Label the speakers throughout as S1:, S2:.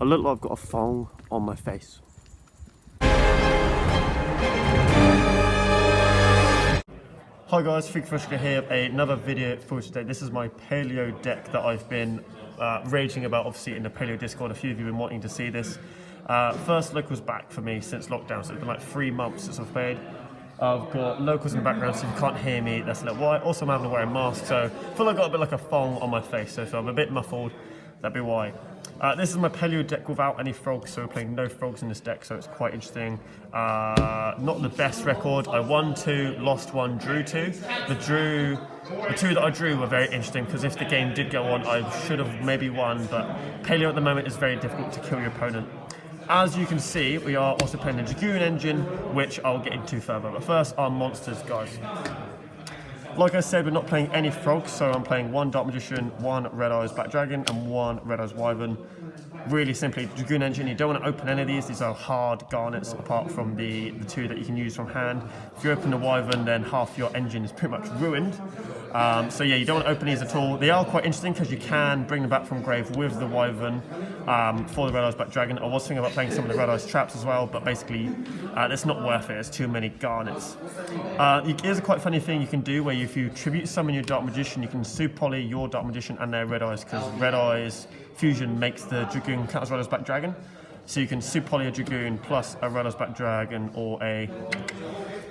S1: I look like I've got a thong on my face. Hi guys, Freakfrushka here, another video for today. This is my Paleo deck that I've been raging about, obviously in the Paleo Discord. A few of you have been wanting to see this. First locals back for me since lockdown, so it's been like 3 months since I've played. I've got locals in the background, so if you can't hear me, that's a little why. Also, I'm having to wear a mask, so I feel like I've got a bit like a thong on my face, so if I'm a bit muffled, that'd be why. This is my Paleo deck without any frogs, so we're playing no frogs in this deck, so it's quite interesting. Not the best record. I won 2, lost 1, drew 2. The 2 that I drew were very interesting, because if the game did go on, I should have maybe won, but Paleo at the moment is very difficult to kill your opponent. As you can see, we are also playing the Dragoon engine, which I'll get into further. But first, our monsters, guys. Like I said, we're not playing any frogs, so I'm playing 1 Dark Magician, 1 Red Eyes Black Dragon, and 1 Red Eyes Wyvern. Really simply, Dragoon engine, you don't want to open any of these. These are hard garnets, apart from the 2 that you can use from hand. If you open the Wyvern, then half your engine is pretty much ruined. So yeah, you don't want to open these at all. They are quite interesting because you can bring them back from grave with the Wyvern for the Red Eyes Black Dragon. I was thinking about playing some of the Red Eyes traps as well, but basically it's not worth it. It's too many garnets. Here's a quite funny thing you can do where if you tribute summon your Dark Magician, you can Super Poly your Dark Magician and their Red Eyes, because Red Eyes fusion makes the Dragoon count as Red Eyes Black Dragon. So you can Super Poly a Dragoon plus a Red Eyes Black Dragon or a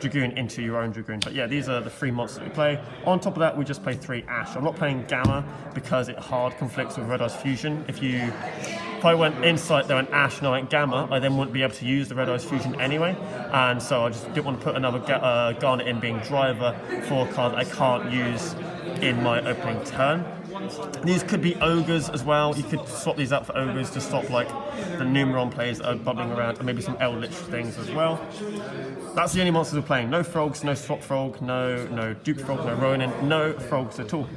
S1: Dragoon into your own Dragoon. But yeah, these are the 3 monsters we play. On top of that, we just play 3 Ash. I'm not playing Gamma because it hard conflicts with Red Eyes Fusion. If I went Insight, there went Ash, and I went Gamma, I then wouldn't be able to use the Red Eyes Fusion anyway. And so I just didn't want to put another Garnet in being Driver for a card that I can't use in my opening turn. These could be Ogres as well. You could swap these out for Ogres to stop like the Numeron players that are bubbling around, and maybe some Eldritch things as well. That's the only monsters we're playing. No frogs, no swap frog, no dupe frog, no Ronin, no frogs at all.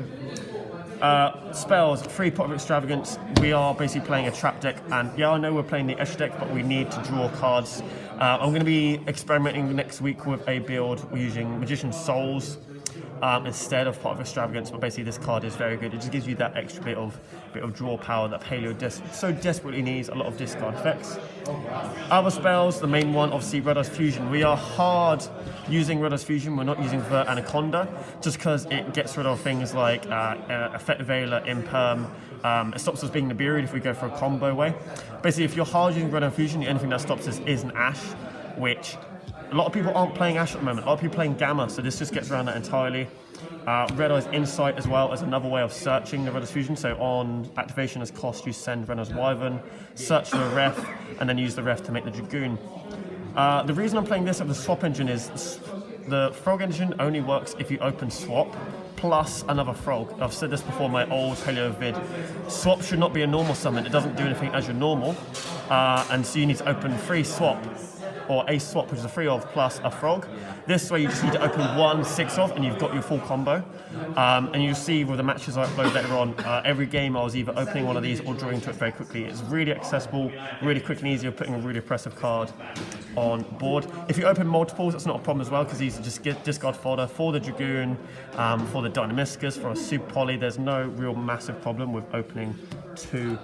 S1: Spells, 3 Pot of Extravagance. We are basically playing a trap deck, and yeah, I know we're playing the Esh deck, but we need to draw cards. I'm going to be experimenting next week with a build using Magician's Souls instead of Pot of Extravagance, but basically this card is very good. It just gives you that extra bit of draw power that Paleo so desperately needs. A lot of discard effects. Other spells, the main one, obviously Red Eyes Fusion. We are hard using Red Eyes Fusion. We're not using Vert Anaconda, just because it gets rid of things like Effect Veiler, Imperm. It stops us being Nibiru if we go for a combo way. Basically, if you're hard using Red Eyes Fusion, the only thing that stops us is an Ash, which a lot of people aren't playing Ash at the moment. A lot of people playing Gamma, so this just gets around that entirely. Red Eyes Insight as well as another way of searching the Red Eyes Fusion. So on activation as cost, you send Red Eyes Wyvern, search for a ref, and then use the ref to make the Dragoon. The reason I'm playing this over the swap engine is the frog engine only works if you open swap plus another frog. I've said this before in my old Paleo vid. Swap should not be a normal summon. It doesn't do anything as your normal. And so you need to open 3 swap, or a swap, which is a 3 of plus a frog. This way you just need to open 1 6 of and you've got your full combo. And you'll see with the matches I upload later on, every game I was either opening one of these or drawing to it very quickly. It's really accessible, really quick and easy of putting a really oppressive card on board. If you open multiples, that's not a problem as well, because these are just discard fodder for the Dragoon, for the Dynamiscus, for a Super Poly. There's no real massive problem with opening 2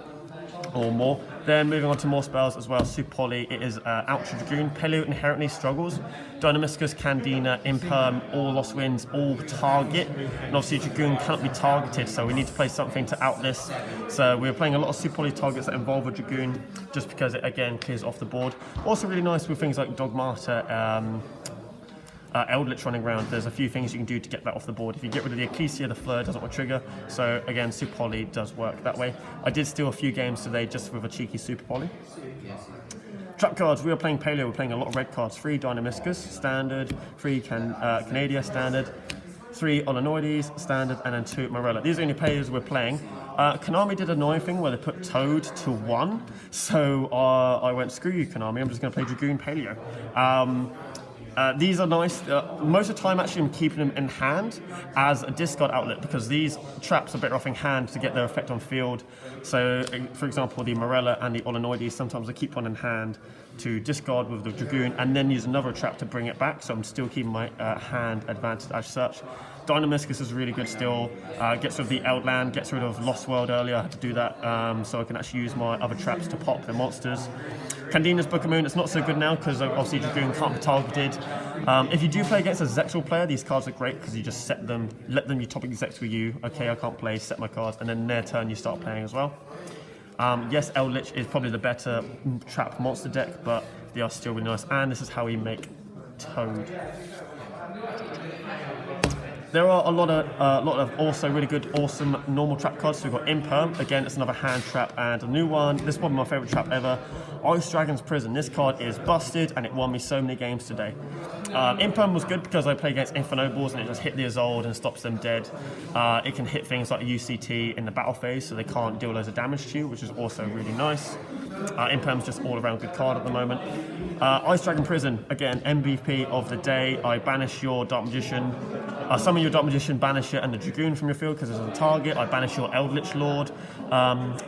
S1: or more. Then moving on to more spells as well. Super Poly, it is Ultra Dragoon. Paleo inherently struggles. Dynamiscus, Candina, Imperm, all Lost Winds, all target. And obviously Dragoon cannot be targeted, so we need to play something to out this. So we're playing a lot of Super Poly targets that involve a Dragoon, just because it again clears off the board. Also really nice with things like Dogmata, Eldritch running around. There's a few things you can do to get that off the board. If you get rid of the Ecclesia, the Fleur doesn't want to trigger. So again, Super Poly does work that way. I did steal a few games today just with a cheeky Super Poly. Trap cards, we are playing Paleo, we're playing a lot of red cards. 3 Dynamiscus, standard, 3 Canadia, standard, 3 Olenoides, standard, and then 2 Morella. These are the only players we're playing. Konami did an annoying thing where they put Toad to 1. So I went, screw you Konami, I'm just going to play Dragoon Paleo. These are nice. Most of the time, actually, I'm keeping them in hand as a discard outlet, because these traps are better off in hand to get their effect on field. So, for example, the Morella and the Olenoides, sometimes I keep one in hand to discard with the Dragoon and then use another trap to bring it back. So I'm still keeping my hand advantage as such. Dynamiscus is really good still. Gets rid of the Eldland, gets rid of Lost World earlier. I had to do that so I can actually use my other traps to pop the monsters. Candina's Book of Moon, it's not so good now because obviously Dragoon can't be targeted. If you do play against a Zexal player, these cards are great because you just set them, let them topic Zex with you. Okay, I can't play, set my cards, and then their turn you start playing as well. Yes, Eldritch is probably the better trap monster deck, but they are still really nice. And this is how we make Toad. There are a lot of also really good, awesome normal trap cards. So we've got Imperm, again, it's another hand trap, and a new one. This is probably my favourite trap ever. Ice Dragon's Prison. This card is busted, and it won me so many games today. Imperm was good because I play against Infernobles, and it just hit the Isolde and stops them dead. It can hit things like UCT in the battle phase, so they can't deal loads of damage to you, which is also really nice. Imperm's just all around good card at the moment. Ice Dragon Prison, again, MVP of the day. I banish your Dark Magician. Summon your Dark Magician, banish it, and the Dragoon from your field because it's on target. I banish your Eldritch Lord.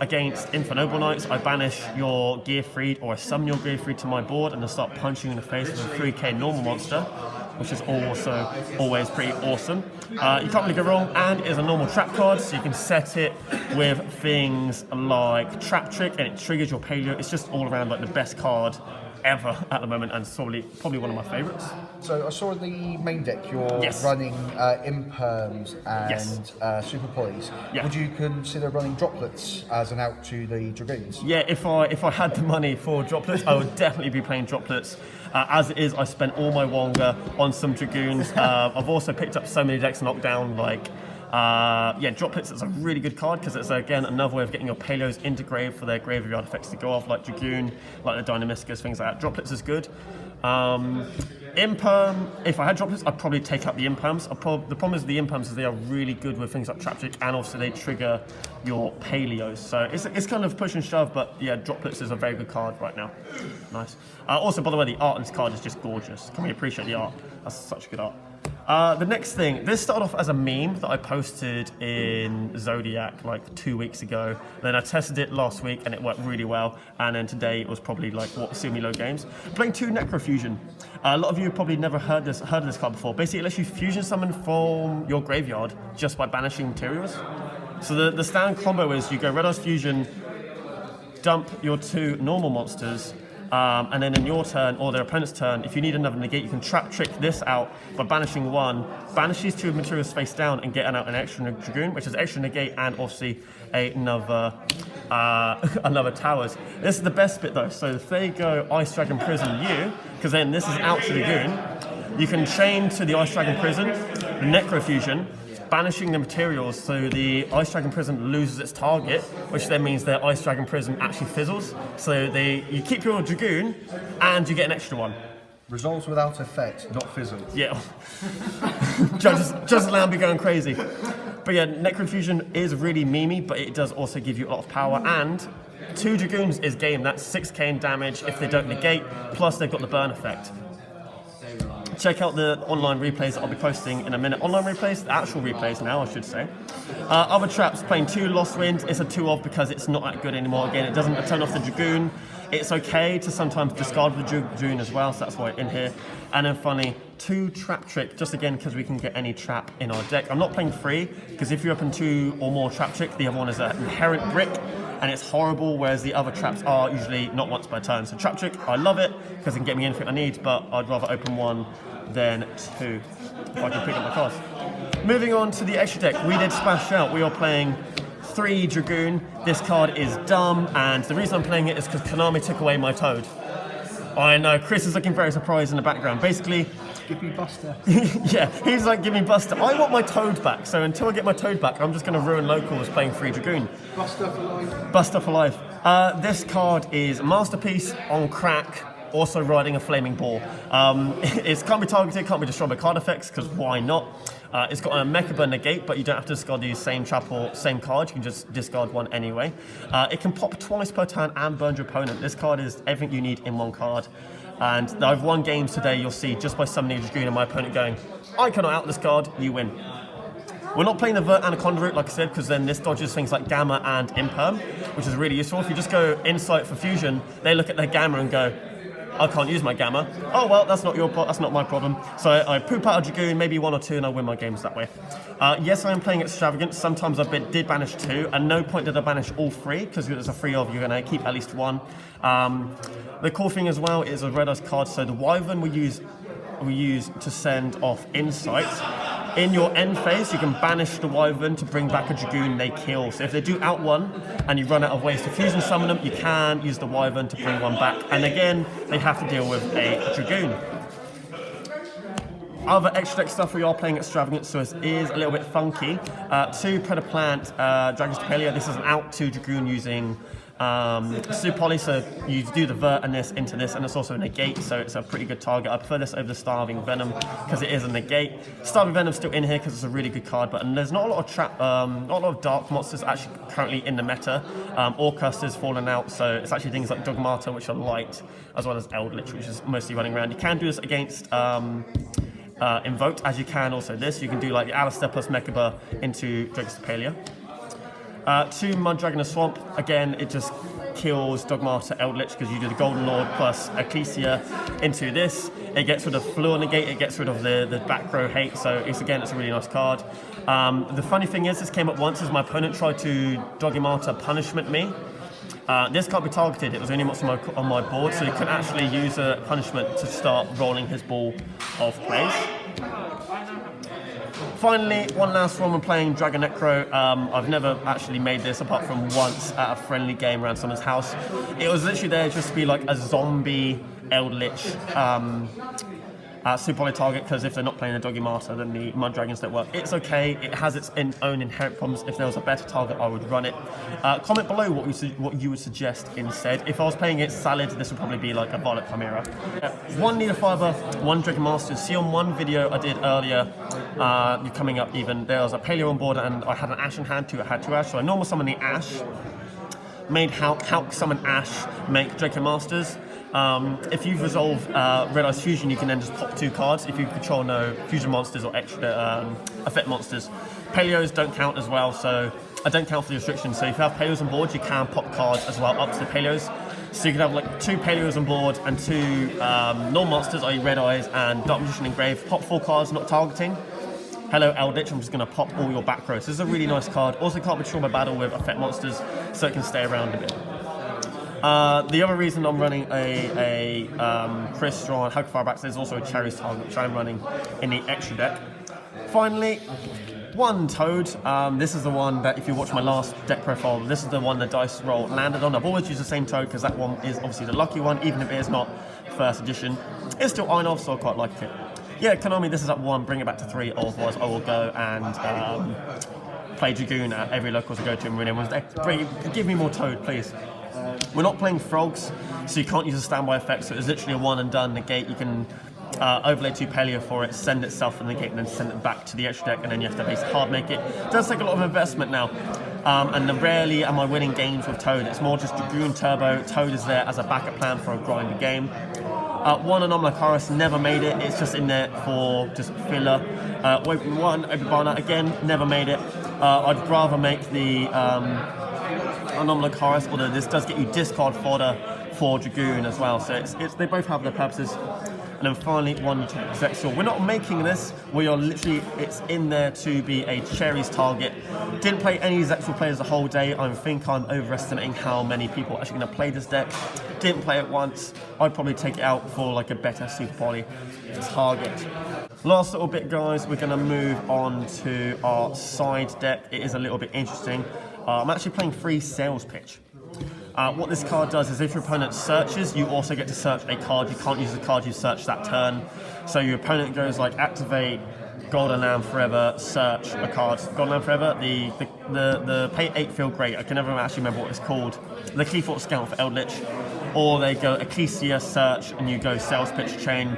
S1: Against Infernoble Knights, I banish your Gearfried, or I summon your Gearfried to my board and then start punching in the face of a 3k normal monster, which is also always pretty awesome. You can't really go wrong, and it is a normal trap card, so you can set it with things like Trap Trick, and it triggers your Paleo. It's just all around like the best card ever at the moment, and it's probably one of my favourites.
S2: So I saw in the main deck you're running Imperms and Super Poise.
S1: Yeah.
S2: Would you consider running Droplets as an out to the Dragoons?
S1: Yeah, if I had the money for Droplets, I would definitely be playing Droplets. As it is, I spent all my Wonga on some Dragoons. I've also picked up so many decks knockdown, like Droplets is a really good card because it's again another way of getting your Paleos into grave for their graveyard effects to go off, like Dragoon, like the Dynamiscus, things like that. Droplets is good. Imperm, if I had Droplets, I'd probably take out the Imperms. The problem is the Imperms is they are really good with things like Trap Trick, and also they trigger your Paleos. So it's kind of push and shove, but yeah, Droplets is a very good card right now. Nice. Also, by the way, the art on this card is just gorgeous. Can we appreciate the art? That's such good art. The next thing, this started off as a meme that I posted in Zodiac like 2 weeks ago. Then I tested it last week and it worked really well. And then today it was probably like what Sumi Low games. Playing 2 Necrofusion. A lot of you have probably never heard of this card before. Basically, it lets you fusion summon from your graveyard just by banishing materials. So the standard combo is you go Red Eyes Fusion, dump your 2 normal monsters. And then in your turn, or their opponent's turn, if you need another negate, you can Trap Trick this out by banishing 1, banish these 2 materials face down and get out an extra Dragoon, which is extra negate and obviously another towers. This is the best bit though, so if they go Ice Dragon Prison you, because then this is out to Dragoon, you can chain to the Ice Dragon Prison, Necrofusion, banishing the materials so the Ice Dragon Prison loses its target, which then means their Ice Dragon Prison actually fizzles. So you keep your Dragoon and you get an extra one.
S2: Resolves without effect, not fizzle.
S1: Yeah. just allow me going crazy. But yeah, Necrofusion is really memey, but it does also give you a lot of power, and 2 Dragoons is game. That's 6k in damage if they don't negate, plus they've got the burn effect. Check out the online replays that I'll be posting in a minute. Online replays, the actual replays now, I should say. Other traps, playing 2 Lost Winds. It's a 2-of because it's not that good anymore. Again, it doesn't turn off the Dragoon. It's okay to sometimes discard the Dragoon as well, so that's why it's in here. And then finally, 2 Trap Trick, just again because we can get any trap in our deck. I'm not playing 3, because if you open 2 or more Trap Trick, the other one is an inherent brick, and it's horrible, whereas the other traps are usually not once per turn. So Trap Trick, I love it, because it can get me anything I need, but I'd rather open 1 than 2, if I can pick up my cards. Moving on to the extra deck, we did Splash Out. We are playing 3 Dragoon. This card is dumb, and the reason I'm playing it is because Konami took away my Toad. I know, Chris is looking very surprised in the background. Basically,
S2: give me Buster.
S1: Yeah, he's like, give me Buster. I want my Toad back, so until I get my Toad back, I'm just going to ruin locals playing 3 Dragoon.
S2: Buster for life.
S1: Buster for life. This card is Masterpiece on crack, also riding a flaming ball. It can't be targeted, can't be destroyed by card effects, because why not? It's got a Mechaba negate, but you don't have to discard the same trap or same card, you can just discard one anyway. It can pop twice per turn and burn your opponent. This card is everything you need in one card. And I've won games today, you'll see, just by summoning a Dragoon and my opponent going, I cannot out this card, you win. We're not playing the Vert Anaconda route, like I said, because then this dodges things like Gamma and Imperm, which is really useful. If you just go Insight for Fusion, they look at their Gamma and go, I can't use my Gamma. Oh well, that's not my problem. So I poop out a Dragoon, maybe 1 or 2, and I win my games that way. Yes, I am playing extravagant. Sometimes I did banish 2, and no point did I banish all 3 because there's a free of you're going to keep at least 1. The cool thing as well is a red ice card. So the Wyvern we use to send off insights. In your end phase, you can banish the Wyvern to bring back a Dragoon they kill. So if they do out 1 and you run out of ways to fusion summon them, you can use the Wyvern to bring 1 back. And again, they have to deal with a Dragoon. Other extra deck stuff, we are playing extravagant, so it is a little bit funky. 2 Predaplant, Dragons to Paleo. This is an out 2 Dragoon using Super Poly, so you do the vert and this into this, and it's also a negate, so it's a pretty good target. I prefer this over the Starving Venom because it is a negate. Starving Venom's still in here because it's a really good card, but there's not a lot of not a lot of dark monsters actually currently in the meta. Orcust is fallen out, so it's actually things like Dogmata, which are light, as well as Eldritch, which is mostly running around. You can do this against Invoked, as you can also this. You can do like the Alistair plus Mechaba into Dragons to Paleo. 2 Mud Dragon of Swamp, again it just kills Dogmata Eldritch because you do the Golden Lord plus Ecclesia into this. It gets rid of Fluor Negate, it gets rid of the back row hate, so it's a really nice card. The funny thing is, this came up once as my opponent tried to Dogmata punishment me. This can't be targeted, it was only what's on my board, so he couldn't actually use a punishment to start rolling his ball off plays. Finally, one last one, we're playing Dragon Necro. I've never actually made this apart from once at a friendly game around someone's house. It was literally there just to be like a zombie Eldritch Super Poly target, because if they're not playing the Dogmata, then the Mud Dragons don't work. It's okay, it has its own inherent problems. If there was a better target, I would run it. Comment below what you would suggest instead. If I was playing it Salad, this would probably be like a Violet Chimera. 1 Needle Fiber, 1 Dragon Master. See on one video I did earlier, coming up even, there was a Paleo on board and I had an Ash in hand too. I had 2 Ash, so I normal summon the Ash, made Hulk summon Ash, make Draco Masters. If you resolve Red Ice Fusion, you can then just pop 2 cards if you control no fusion monsters or extra effect monsters. Paleos don't count as well, so I don't count for the restrictions. So if you have Paleos on board, you can pop cards as well up to the Paleos. So you can have like 2 Paleos on board and 2 non-monsters, i.e. Red Eyes and Dark Magician Engraved. Pop 4 cards, not targeting. Hello Eldritch, I'm just going to pop all your back rows. This is a really nice card. Also can't be trauma battle with effect monsters, so it can stay around a bit. The other reason I'm running a Crystron Hugfire there's also a Cherries target, which I'm running in the extra deck. Finally, 1 Toad. This is the one that, if you watch my last deck profile, this is the one the dice roll landed on. I've always used the same Toad because that one is obviously the lucky one, even if it is not first edition. It's still Einov, so I quite like it. Yeah, Konami, this is at 1, bring it back to 3, otherwise I will go and play Dragoon at every locals I go to and win everyone's deck. Give me more Toad, please. We're not playing Frogs, so you can't use a standby effect, so it's literally a 1 and done negate. You can overlay 2 Paleo for it, send itself and negate, and then send it back to the extra deck, and then you have to basically hard make it. It does take a lot of investment now, and rarely am I winning games with Toad. It's more just Dragoon Turbo. Toad is there as a backup plan for a grinder game. 1 Anomalocaris, never made it, it's just in there for just filler. 1 Obibana, again, never made it. I'd rather make the Anomalocaris, although this does get you discard fodder for Dragoon as well, so they both have their purposes. And then finally, 1 Zexal. We're not making this, we are literally, it's in there to be a Cherries target. Didn't play any Zexal players the whole day. I think I'm overestimating how many people are actually going to play this deck. Didn't play it once. I'd probably take it out for like a better Super Poly target. Last little bit, guys, we're going to move on to our side deck. It is a little bit interesting. I'm actually playing free Sales Pitch. What this card does is if your opponent searches, you also get to search a card. You can't use the card you searched that turn. So your opponent goes like activate Golden Lamb Forever, search a card. Golden Lamb Forever, the pay 8 feel great. I can never actually remember what it's called. The Cleethorpes Scout for Eldritch. Or they go Ecclesia, search, and you go Sales Pitch Chain.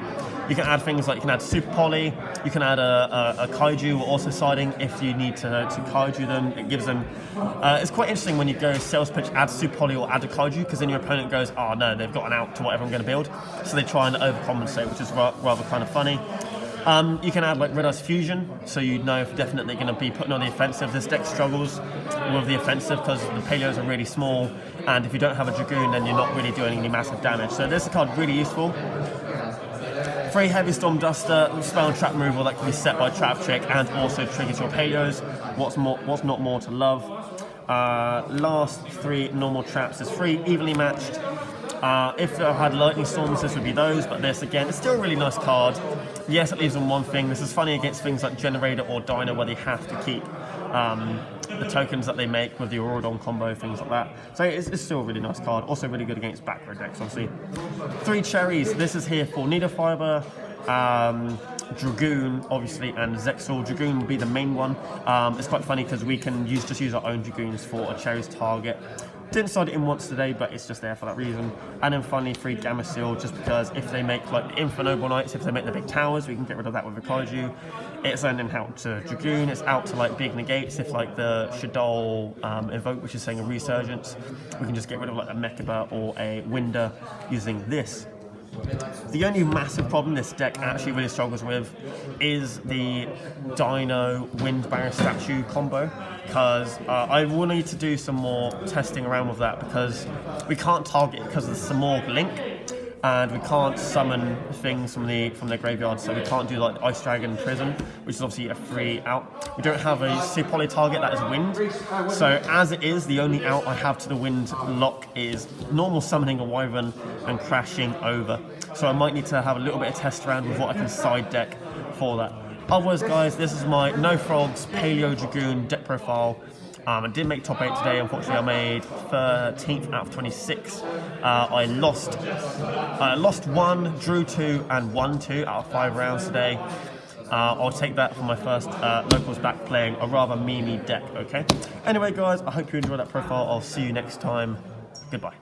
S1: You can add things like, you can add Super Poly, you can add a Kaiju or also siding if you need to Kaiju them. It gives them, it's quite interesting when you go Sales Pitch, add Super Poly or add a Kaiju, because then your opponent goes, oh no, they've got an out to whatever I'm going to build. So they try and overcompensate, which is rather kind of funny. You can add like Red Ice Fusion, so you know if definitely going to be putting on the offensive. This deck struggles with the offensive because the Paleos are really small and if you don't have a Dragoon, then you're not really doing any massive damage. So this card really useful. 3 Heavy Storm Duster, spell and trap removal that can be set by Trap Trick and also triggers your Paleos. What's not more to love? Last 3 normal traps is 3 evenly matched. If I had Lightning Storms, this would be those, but this again, it's still a really nice card. Yes, it leaves on one thing. This is funny against things like Generator or Dino where they have to keep the tokens that they make with the Aurodon combo, things like that. So it's still a really nice card. Also really good against back row decks, obviously. 3 cherries. This is here for Needle Fiber, Dragoon, obviously, and Zexal. Dragoon will be the main one. It's quite funny because we can just use our own Dragoons for a cherries target. Didn't start it in once today, but it's just there for that reason. And then finally 3 Gamma Seal, just because if they make like the Infernoble Knights, if they make the big towers, we can get rid of that with a Kaiju. It's then out to Dragoon, it's out to like big negates, if like the Shadol Evoke, which is saying a Resurgence, we can just get rid of like a Mechaba or a Winder using this. The only massive problem this deck actually really struggles with is the Dino Wind Barrier Statue combo, because I will need to do some more testing around with that, because we can't target it because of the Samorg link, and we can't summon things from the graveyard, so we can't do like the Ice Dragon Prison, which is obviously a free out. We don't have a Poly target that is Wind, so as it is, the only out I have to the Wind lock is normal summoning a Wyvern and crashing over. So I might need to have a little bit of test around with what I can side deck for that. Otherwise, guys, this is my No Frogs Paleo Dragoon deck profile. I didn't make top 8 today, unfortunately. I made 13th out of 26. I lost 1, drew 2, and won 2 out of 5 rounds today. I'll take that for my first locals back playing a rather memey deck, okay? Anyway, guys, I hope you enjoyed that profile. I'll see you next time. Goodbye.